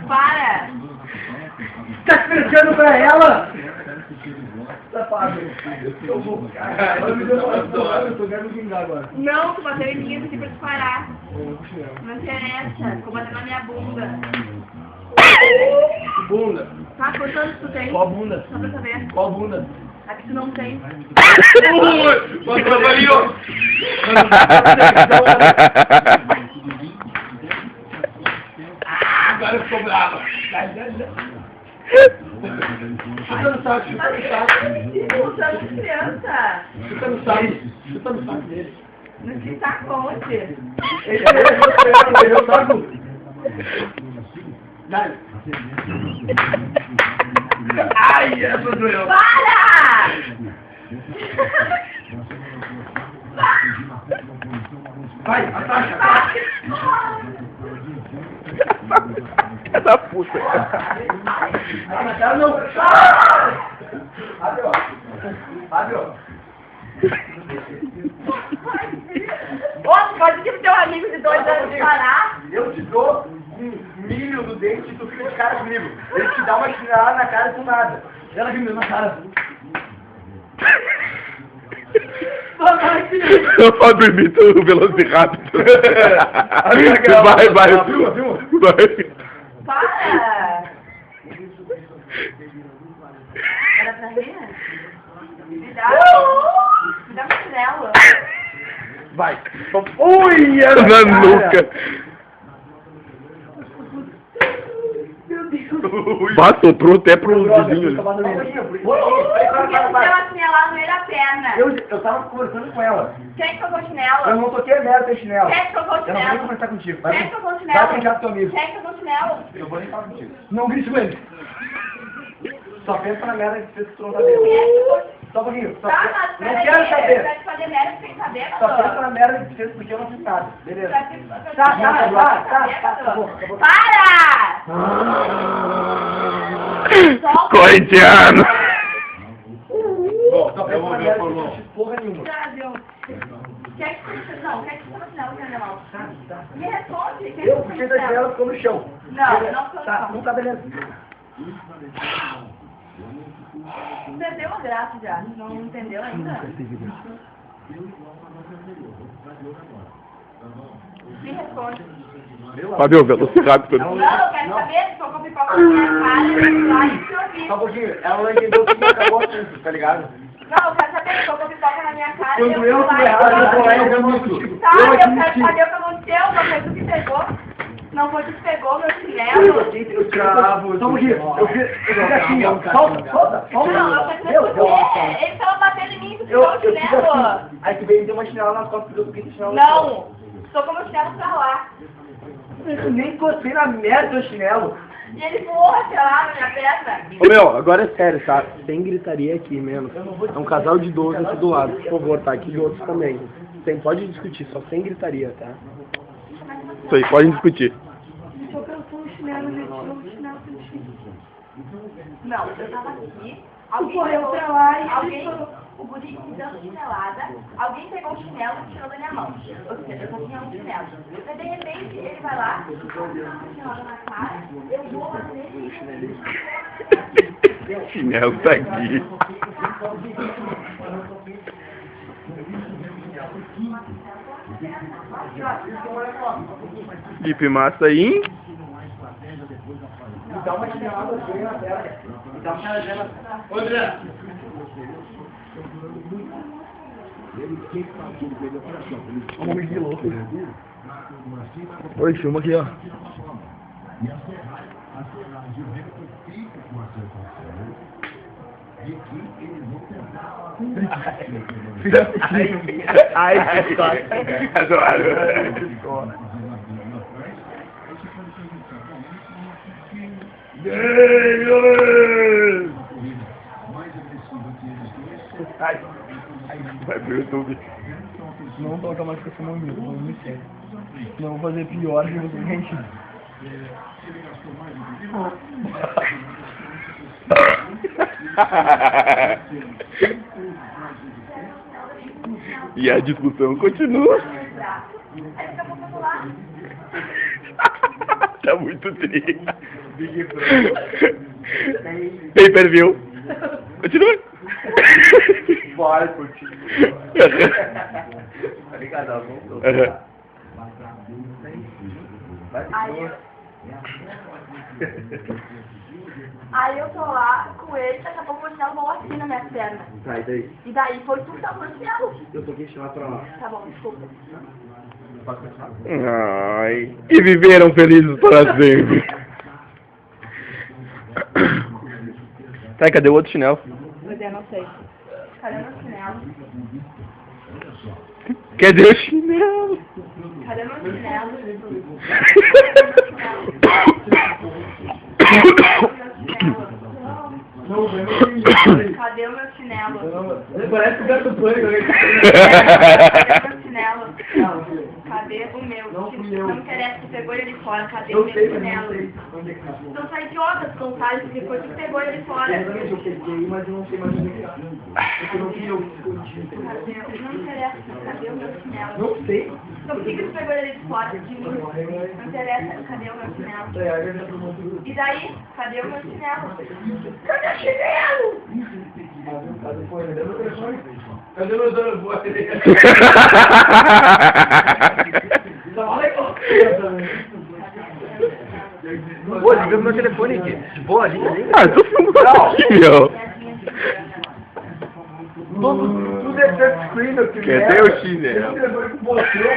Para! Tá explicando pra ela? Safado. Eu vou. Eu tô querendo vingar agora. Não, tu bateu em mim, eu pedi pra tu parar. Não interessa, vou bater na minha bunda. Bunda. Tá, quantos anos tu tem? Qual bunda? Só pra saber. Qual bunda? A que tu não tem. Ui! Trabalhou! Agora eu ficou brava. Chuta no saco, chuta no saco. Usando criança. Chuta no saco. Chuta no saco dele. Não te saco onde? Ele é o saco. Dai. Ai, essa doeu. Para! Vai, ataca. Da puta. Ah, na cara não. Abre, ó. Abre, ó. Ô, pode ir pro teu amigo de 2 anos parar? Eu te dou um milho no dente e tu fica de cara comigo. Ele te dá uma chinelada na cara do nada. Ela viu na cara. Eu faço imito o Velociraptor. Vai. Vai. Para! Era pra rir? Me dá um chinelo. Vai. Ui, era Na nuca. Meu Deus. Soprou até pro vizinho. Por que você deu uma chinelada no meio da perna? Eu tava conversando com ela. Quem que tocou o Eu chinelo? não toquei a merda teu chinelo. Quem que tocou o Eu não vou nem chinelo? conversar contigo. Quem que tocou o chinelo? Vai brincar com teu amigo. Quem que tocou o chinelo? Eu vou nem falar contigo. Não grite com ele. Só pensa na merda que fez com o tronco dele. Quem é que tocou? Só um pouquinho. Só Tá, pe- mas não peraí, quero eu saber. quero te fazer merda sem saber, Só pensa doutor. na merda que fez porque eu não fiz nada. Beleza. Tá, Acabou. Para! Solta. Corintiano. Só pensa na merda que eu não fiz porra nenhuma. Brasil. Quer que você não, quer que você não sinal, meu irmão? Me responde. Quer Eu que puxei você da janela e ficou no chão. Não, Beleza. não ficou no Tá, chão. não tá beleza. Perdeu a graça já. Não entendeu ainda? Me responde. Fabio, Velociraptor. Não, eu quero saber se tocou pipoca na minha cara e lá e te ouvir. Só um pouquinho. Ela não entendeu que acabou tudo, tá ligado? Não, eu quero saber se tocou pipoca na minha cara Quando eu fui fui lá e errado, eu vou lá e te eu ouvi. vou contigo. Tá, eu quero saber o que aconteceu. Não foi tu que pegou. Não foi tu que pegou meu chinelo. Eu cravo. Só um pouquinho. Eu fiz assim, ó. Solta. Não, eu quero saber por quê. Ele tava batendo em mim, tu pegou o Eu fiz chinelo. assim. Aí tu veio e deu uma chinela nas costas do que chinelo. Não, tocou meu chinelo pra lá. Eu nem encostei na merda do chinelo. E ele voou, sei lá, na minha perna. Ô meu, agora é sério, tá? Sem gritaria aqui menos. É um casal de idosos aqui do lado, por favor, tá? Aqui de outros também. Pode discutir, só sem gritaria, tá? Isso aí, podem discutir. Tocou o chinelo, ele tirou o chinelo do chão. Não, eu tava aqui. Alguém correu pra lá e o guri me dando chinelada. Alguém pegou o chinelo e tirou da minha mão. Ou seja, eu só tinha um chinelo. Mas de repente ele vai lá, coloca uma chinelada na cara, eu vou lá nele e O chinelo tá aqui. Felipe Massa aí. Me dá uma chinelada assim na perna. Me dá uma chinelada. Ô, André. Um homem de louco. Oi, filma aqui, ó. Ai, que Adoro. Ai. Vai pro YouTube. Não toca mais com esse nome, não me sério. Não vou fazer pior que você, gente. E a discussão continua. Aí fica muito lá. Tá muito triste. Big Brother. Pay per view. Continua. Bora, continua. Tá ligado? Ela voltou. Aí eu tô lá com ele, daqui a pouco o chinelo voou assim na minha perna. Tá, e daí? E daí foi tu que tava no chinelo. Eu toquei chilar pra lá. Tá bom, desculpa. Ai. E viveram felizes para sempre. Tá, e cadê o outro chinelo? Pois é, não sei. Cadê meu chinelo? Cadê o chinelo? Cadê meu chinelo? Cadê o meu chinelo? Parece o gato pânico. Cadê o meu chinelo? Cadê o meu? Não interessa, tu pegou ele ali fora. Cadê o meu chinelo? Então tu é idiota, tu não sabe, porque foi tu que pegou ele ali fora. Exatamente, eu peguei, mas eu não sei mais onde é que tá. Porque eu não vi, eu escondi. Cadê? Não interessa, cadê o meu chinelo? Não sei. Então por que que tu pegou ele ali de fora de mim? Não interessa, cadê o meu chinelo? E daí? Cadê o meu chinelo? Cadê o chinelo? Cadê meu telefone? Pô, liga meu telefone aqui. De boa, liga. Ah, tu filmou aqui, meu. Tudo é touchscreen, meu filho. Cadê o chinelo? Esse telefone com você.